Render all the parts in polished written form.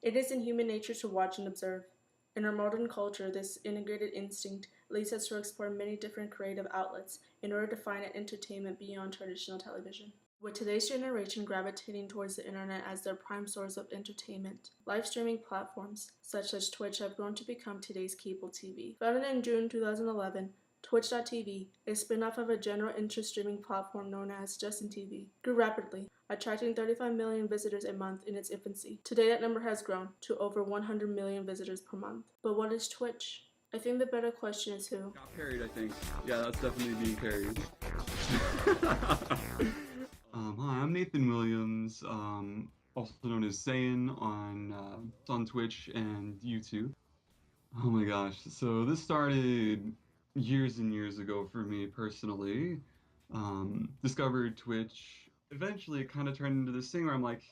It is in human nature to watch and observe. In our modern culture, this integrated instinct leads us to explore many different creative outlets in order to find an entertainment beyond traditional television. With today's generation gravitating towards the internet as their prime source of entertainment, live streaming platforms such as Twitch have grown to become today's cable TV. Founded in June 2011, Twitch.tv, a spin-off of a general interest streaming platform known as Justin TV, grew rapidly, attracting 35 million visitors a month in its infancy. Today that number has grown to over 100 million visitors per month. But what is Twitch? I think the better question is who. Got parried, I think. Yeah, that's definitely being parried. Hi, I'm Nathan Williams, also known as Saiyan on Twitch and YouTube. Oh my gosh, so this started years and years ago for me personally. Discovered Twitch. Eventually, it kind of turned into this thing where I'm like,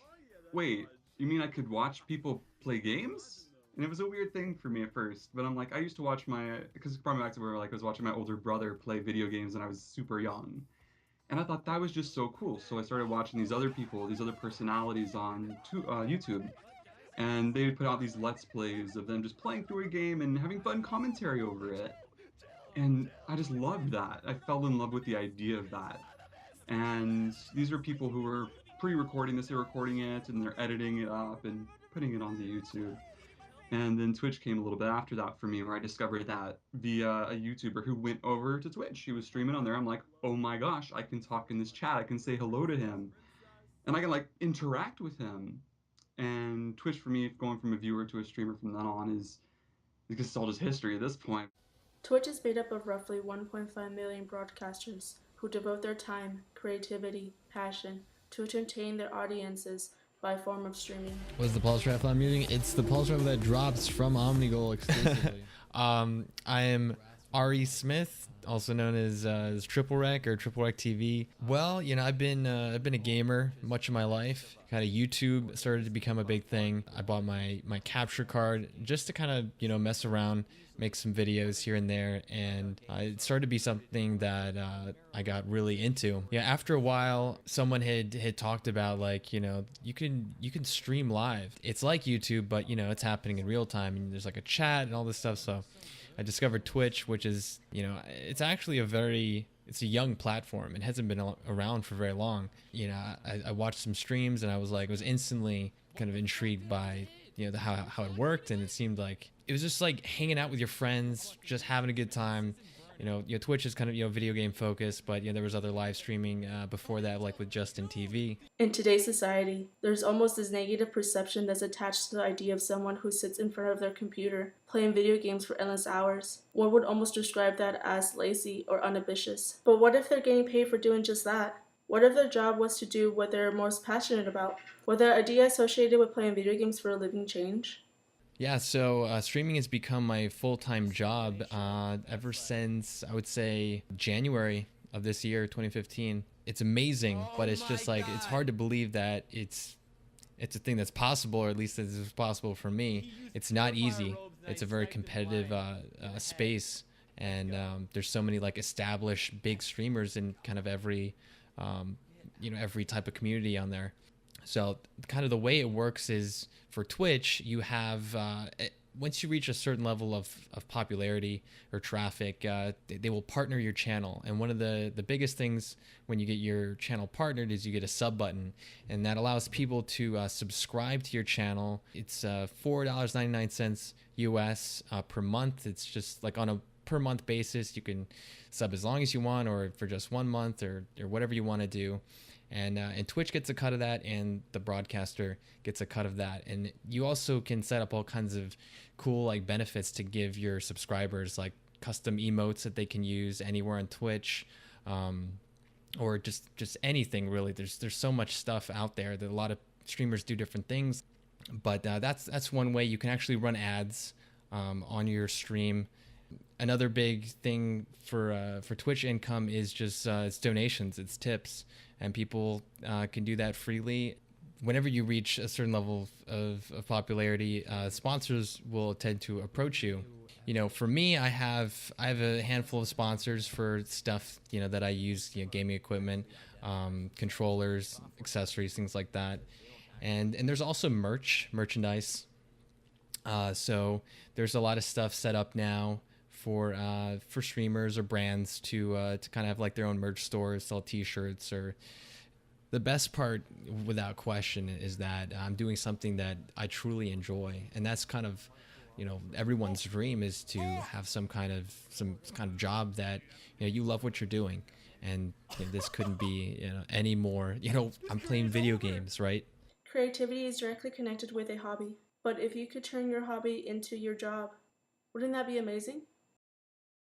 wait, you mean I could watch people play games? And it was a weird thing for me at first, but I'm like, I used to watch because it brought me back to where like I was watching my older brother play video games when I was super young. And I thought that was just so cool. So I started watching these other people, these other personalities on YouTube. And they would put out these Let's Plays of them just playing through a game and having fun commentary over it. And I just loved that. I fell in love with the idea of that. And these were people who were pre-recording this, they're recording it, and they're editing it up and putting it onto YouTube. And then Twitch came a little bit after that for me, where I discovered that via a YouTuber who went over to Twitch. He was streaming on there. I'm like, oh my gosh, I can talk in this chat. I can say hello to him. And I can like interact with him. And Twitch for me, going from a viewer to a streamer from then on is, because it's all just history at this point. Twitch is made up of roughly 1.5 million broadcasters who devote their time, creativity, passion to entertain their audiences by form of streaming. What's the pulse rifle I'm using? It's the pulse rifle that drops from Omnigol exclusively. I am Ari Smith, also known as Triple Rec or Triple Rec TV. Well, you know, I've been a gamer much of my life. Kind of YouTube started to become a big thing. I bought my capture card just to kind of, you know, mess around, make some videos here and there, and it started to be something that I got really into. Yeah, after a while, someone had talked about, like, you know, you can stream live. It's like YouTube, but you know, it's happening in real time, and there's like a chat and all this stuff. So I discovered Twitch, which is, you know, it's actually it's a young platform. It hasn't been around for very long. You know, I watched some streams and I was instantly kind of intrigued by, you know, how it worked, and it seemed like it was just like hanging out with your friends, just having a good time. You know, Twitch is kind of, you know, video game focused, but, you know, there was other live streaming before that, like with Justin TV. In today's society, there's almost this negative perception that's attached to the idea of someone who sits in front of their computer, playing video games for endless hours. One would almost describe that as lazy or unambitious. But what if they're getting paid for doing just that? What if their job was to do what they're most passionate about? Will their idea associated with playing video games for a living change? Yeah, so streaming has become my full-time job ever since, I would say, January of this year, 2015. It's amazing, but it's just like, it's hard to believe that it's a thing that's possible, or at least it's possible for me. It's not easy. It's a very competitive space, and there's so many like established big streamers in kind of every, you know, every type of community on there. So kind of the way it works is, for Twitch, you have, once you reach a certain level of popularity or traffic, they will partner your channel. And one of the biggest things when you get your channel partnered is you get a sub button. And that allows people to subscribe to your channel. It's $4.99 US per month. It's just like on a per month basis. You can sub as long as you want, or for just 1 month, or whatever you want to do. And Twitch gets a cut of that, and the broadcaster gets a cut of that. And you also can set up all kinds of cool like benefits to give your subscribers, like custom emotes that they can use anywhere on Twitch, or just anything really. There's so much stuff out there that a lot of streamers do different things, but that's one way you can actually run ads on your stream. Another big thing for Twitch income is just it's donations, it's tips, and people can do that freely. Whenever you reach a certain level of popularity, sponsors will tend to approach you. You know, for me, I have a handful of sponsors for stuff, you know, that I use, you know, gaming equipment, controllers, accessories, things like that. And there's also merchandise. So there's a lot of stuff set up now for streamers or brands to kind of have like their own merch stores, sell T-shirts. Or the best part, without question, is that I'm doing something that I truly enjoy, and that's kind of, everyone's dream is to have some kind of job that you love what you're doing. And this couldn't be any more. I'm playing video games, right? Creativity is directly connected with a hobby. But if you could turn your hobby into your job, wouldn't that be amazing?